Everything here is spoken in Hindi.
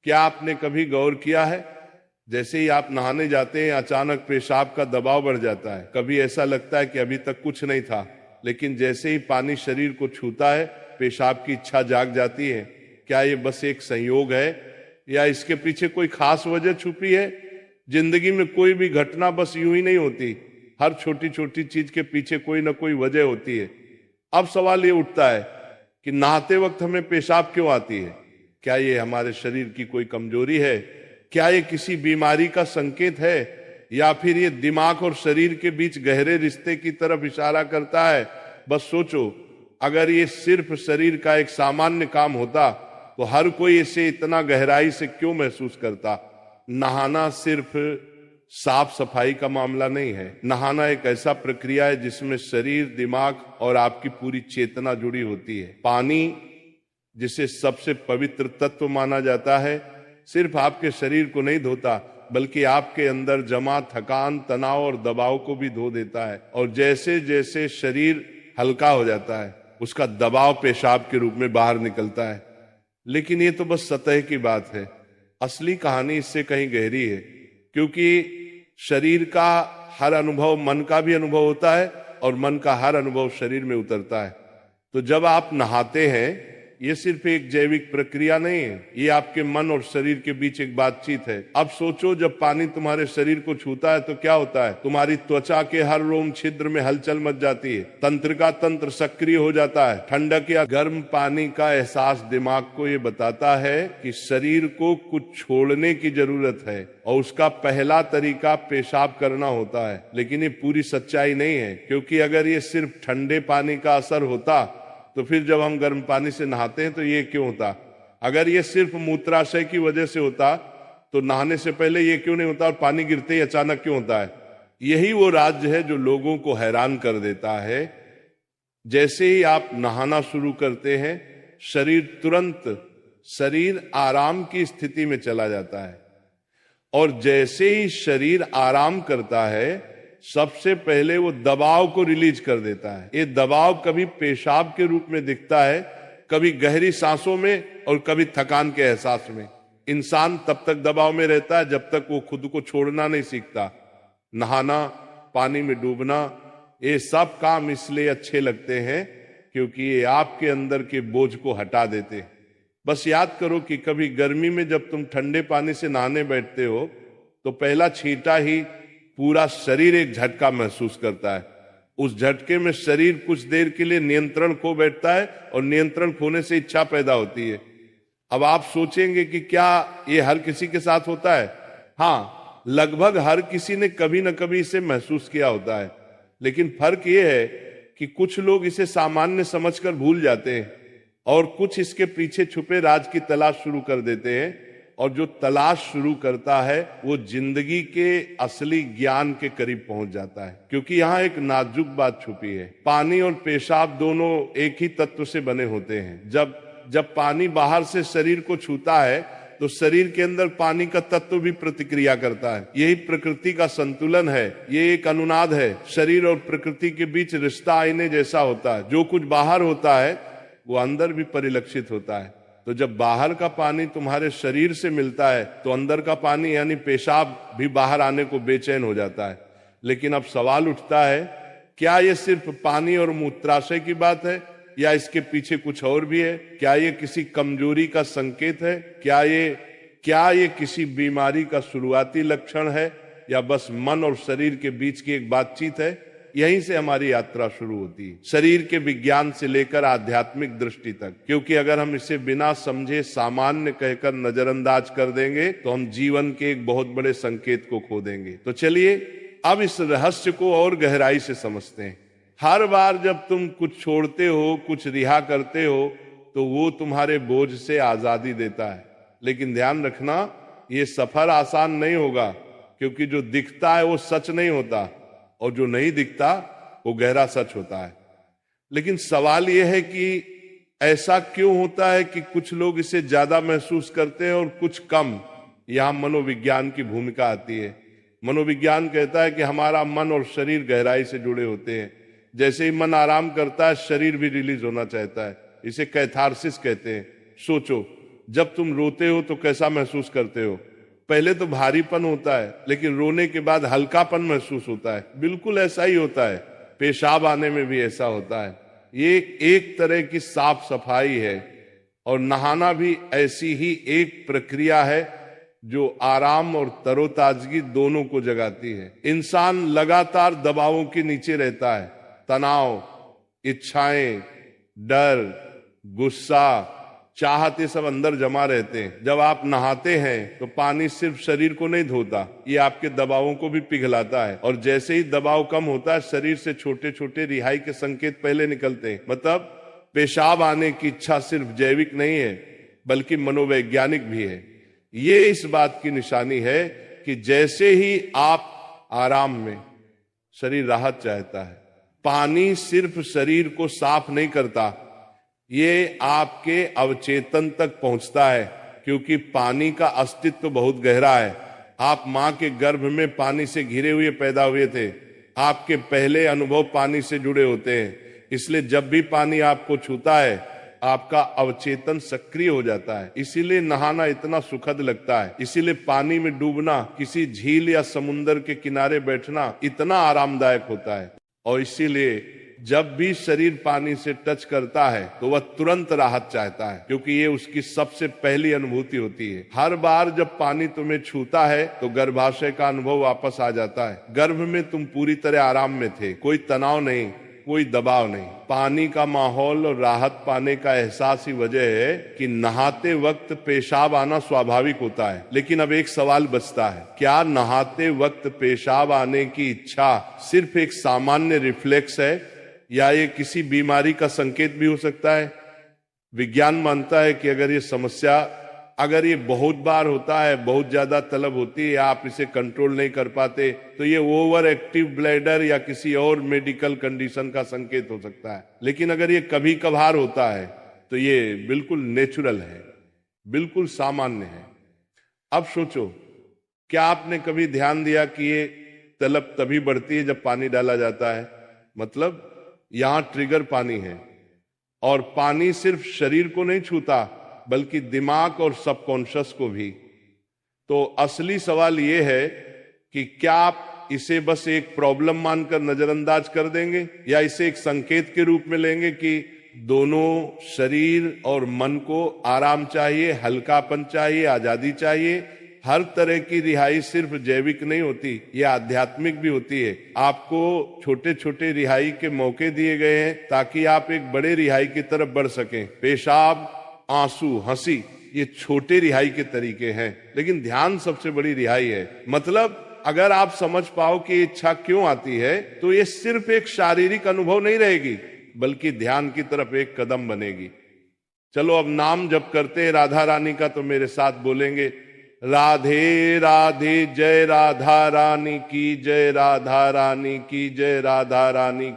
क्या आपने कभी गौर किया है, जैसे ही आप नहाने जाते हैं अचानक पेशाब का दबाव बढ़ जाता है। कभी ऐसा लगता है कि अभी तक कुछ नहीं था, लेकिन जैसे ही पानी शरीर को छूता है पेशाब की इच्छा जाग जाती है। क्या ये बस एक संयोग है या इसके पीछे कोई खास वजह छुपी है? जिंदगी में कोई भी घटना बस यूं ही नहीं होती, हर छोटी छोटी चीज के पीछे कोई ना कोई वजह होती है। अब सवाल ये उठता है कि नहाते वक्त हमें पेशाब क्यों आती है? क्या ये हमारे शरीर की कोई कमजोरी है? क्या ये किसी बीमारी का संकेत है, या फिर ये दिमाग और शरीर के बीच गहरे रिश्ते की तरफ इशारा करता है? बस सोचो, अगर ये सिर्फ शरीर का एक सामान्य काम होता तो हर कोई इसे इतना गहराई से क्यों महसूस करता? नहाना सिर्फ साफ सफाई का मामला नहीं है। नहाना एक ऐसा प्रक्रिया है जिसमें शरीर, दिमाग और आपकी पूरी चेतना जुड़ी होती है। पानी, जिसे सबसे पवित्र तत्व माना जाता है, सिर्फ आपके शरीर को नहीं धोता बल्कि आपके अंदर जमा थकान, तनाव और दबाव को भी धो देता है। और जैसे जैसे शरीर हल्का हो जाता है उसका दबाव पेशाब के रूप में बाहर निकलता है। लेकिन ये तो बस सतह की बात है, असली कहानी इससे कहीं गहरी है। क्योंकि शरीर का हर अनुभव मन का भी अनुभव होता है और मन का हर अनुभव शरीर में उतरता है। तो जब आप नहाते हैं ये सिर्फ एक जैविक प्रक्रिया नहीं है, ये आपके मन और शरीर के बीच एक बातचीत है। अब सोचो, जब पानी तुम्हारे शरीर को छूता है तो क्या होता है? तुम्हारी त्वचा के हर रोम छिद्र में हलचल मच जाती है, तंत्र का तंत्र सक्रिय हो जाता है। ठंडक या गर्म पानी का एहसास दिमाग को ये बताता है कि शरीर को कुछ छोड़ने की जरूरत है और उसका पहला तरीका पेशाब करना होता है। लेकिन ये पूरी सच्चाई नहीं है, क्योंकि अगर ये सिर्फ ठंडे पानी का असर होता तो फिर जब हम गर्म पानी से नहाते हैं तो ये क्यों होता? अगर ये सिर्फ मूत्राशय की वजह से होता तो नहाने से पहले ये क्यों नहीं होता और पानी गिरते ही अचानक क्यों होता है? यही वो राज्य है जो लोगों को हैरान कर देता है। जैसे ही आप नहाना शुरू करते हैं शरीर आराम की स्थिति में चला जाता है, और जैसे ही शरीर आराम करता है सबसे पहले वो दबाव को रिलीज कर देता है। ये दबाव कभी पेशाब के रूप में दिखता है, कभी गहरी सांसों में और कभी थकान के एहसास में। इंसान तब तक दबाव में रहता है जब तक वो खुद को छोड़ना नहीं सीखता। नहाना, पानी में डूबना, ये सब काम इसलिए अच्छे लगते हैं क्योंकि ये आपके अंदर के बोझ को हटा देते हैं। बस याद करो कि कभी गर्मी में जब तुम ठंडे पानी से नहाने बैठते हो तो पहला छींटा ही पूरा शरीर एक झटका महसूस करता है। उस झटके में शरीर कुछ देर के लिए नियंत्रण खो बैठता है और नियंत्रण खोने से इच्छा पैदा होती है। अब आप सोचेंगे कि क्या ये हर किसी के साथ होता है? हाँ, लगभग हर किसी ने कभी न कभी इसे महसूस किया होता है। लेकिन फर्क ये है कि कुछ लोग इसे सामान्य समझकर भूल जाते हैं और कुछ इसके पीछे छुपे राज की तलाश शुरू कर देते हैं। और जो तलाश शुरू करता है वो जिंदगी के असली ज्ञान के करीब पहुंच जाता है। क्योंकि यहाँ एक नाजुक बात छुपी है। पानी और पेशाब दोनों एक ही तत्व से बने होते हैं। जब पानी बाहर से शरीर को छूता है तो शरीर के अंदर पानी का तत्व भी प्रतिक्रिया करता है। यही प्रकृति का संतुलन है, ये एक अनुनाद है। शरीर और प्रकृति के बीच रिश्ता आईने जैसा होता है। जो कुछ बाहर होता है वो अंदर भी परिलक्षित होता है। तो जब बाहर का पानी तुम्हारे शरीर से मिलता है तो अंदर का पानी यानी पेशाब भी बाहर आने को बेचैन हो जाता है। लेकिन अब सवाल उठता है, क्या ये सिर्फ पानी और मूत्राशय की बात है या इसके पीछे कुछ और भी है? क्या ये किसी कमजोरी का संकेत है? क्या ये किसी बीमारी का शुरुआती लक्षण है, या बस मन और शरीर के बीच की एक बातचीत है? यहीं से हमारी यात्रा शुरू होती है, शरीर के विज्ञान से लेकर आध्यात्मिक दृष्टि तक। क्योंकि अगर हम इसे बिना समझे सामान्य कहकर नजरअंदाज कर देंगे तो हम जीवन के एक बहुत बड़े संकेत को खो देंगे। तो चलिए अब इस रहस्य को और गहराई से समझते हैं। हर बार जब तुम कुछ छोड़ते हो, कुछ रिहा करते हो, तो वो तुम्हारे बोझ से आजादी देता है। लेकिन ध्यान रखना, ये सफर आसान नहीं होगा, क्योंकि जो दिखता है वो सच नहीं होता और जो नहीं दिखता वो गहरा सच होता है। लेकिन सवाल यह है कि ऐसा क्यों होता है कि कुछ लोग इसे ज्यादा महसूस करते हैं और कुछ कम? यहां मनोविज्ञान की भूमिका आती है। मनोविज्ञान कहता है कि हमारा मन और शरीर गहराई से जुड़े होते हैं। जैसे ही मन आराम करता है शरीर भी रिलीज होना चाहता है। इसे कैथारसिस कहते हैं। सोचो, जब तुम रोते हो तो कैसा महसूस करते हो? पहले तो भारीपन होता है, लेकिन रोने के बाद हल्कापन महसूस होता है। बिल्कुल ऐसा ही होता है, पेशाब आने में भी ऐसा होता है। ये एक तरह की साफ सफाई है, और नहाना भी ऐसी ही एक प्रक्रिया है जो आराम और तरोताजगी दोनों को जगाती है। इंसान लगातार दबावों के नीचे रहता है, तनाव, इच्छाएं, डर, गुस्सा, चाहत, ये सब अंदर जमा रहते हैं। जब आप नहाते हैं तो पानी सिर्फ शरीर को नहीं धोता, ये आपके दबावों को भी पिघलाता है। और जैसे ही दबाव कम होता है, शरीर से छोटे छोटे रिहाई के संकेत पहले निकलते हैं। मतलब पेशाब आने की इच्छा सिर्फ जैविक नहीं है, बल्कि मनोवैज्ञानिक भी है। ये इस बात की निशानी है कि जैसे ही आप आराम में, शरीर राहत चाहता है। पानी सिर्फ शरीर को साफ नहीं करता, ये आपके अवचेतन तक पहुंचता है, क्योंकि पानी का अस्तित्व बहुत गहरा है। आप मां के गर्भ में पानी से घिरे हुए पैदा हुए थे, आपके पहले अनुभव पानी से जुड़े होते हैं। इसलिए जब भी पानी आपको छूता है, आपका अवचेतन सक्रिय हो जाता है। इसीलिए नहाना इतना सुखद लगता है, इसीलिए पानी में डूबना, किसी झील या समुद्र के किनारे बैठना इतना आरामदायक होता है। और इसीलिए जब भी शरीर पानी से टच करता है तो वह तुरंत राहत चाहता है, क्योंकि ये उसकी सबसे पहली अनुभूति होती है। हर बार जब पानी तुम्हें छूता है तो गर्भाशय का अनुभव वापस आ जाता है। गर्भ में तुम पूरी तरह आराम में थे, कोई तनाव नहीं, कोई दबाव नहीं। पानी का माहौल और राहत पाने का एहसास ही वजह है कि नहाते वक्त पेशाब आना स्वाभाविक होता है। लेकिन अब एक सवाल बचता है, क्या नहाते वक्त पेशाब आने की इच्छा सिर्फ एक सामान्य रिफ्लेक्स है, या ये किसी बीमारी का संकेत भी हो सकता है? विज्ञान मानता है कि अगर ये बहुत बार होता है, बहुत ज्यादा तलब होती है, आप इसे कंट्रोल नहीं कर पाते, तो ये ओवर एक्टिव ब्लैडर या किसी और मेडिकल कंडीशन का संकेत हो सकता है। लेकिन अगर ये कभी कभार होता है तो ये बिल्कुल नेचुरल है, बिल्कुल सामान्य है। अब सोचो, क्या आपने कभी ध्यान दिया कि ये तलब तभी बढ़ती है जब पानी डाला जाता है? मतलब यहां ट्रिगर पानी है, और पानी सिर्फ शरीर को नहीं छूता, बल्कि दिमाग और सबकॉन्शियस को भी। तो असली सवाल यह है कि क्या आप इसे बस एक प्रॉब्लम मानकर नजरअंदाज कर देंगे, या इसे एक संकेत के रूप में लेंगे कि दोनों शरीर और मन को आराम चाहिए, हल्कापन चाहिए, आजादी चाहिए। हर तरह की रिहाई सिर्फ जैविक नहीं होती, यह आध्यात्मिक भी होती है। आपको छोटे छोटे रिहाई के मौके दिए गए हैं ताकि आप एक बड़े रिहाई की तरफ बढ़ सकें। पेशाब, आंसू, हंसी, ये छोटे रिहाई के तरीके हैं, लेकिन ध्यान सबसे बड़ी रिहाई है। मतलब अगर आप समझ पाओ कि इच्छा क्यों आती है, तो ये सिर्फ एक शारीरिक अनुभव नहीं रहेगी, बल्कि ध्यान की तरफ एक कदम बनेगी। चलो अब नाम जप करते हैं राधा रानी का, तो मेरे साथ बोलेंगे, राधे राधे, जय राधा रानी की जय, राधा रानी की जय, राधा रानी।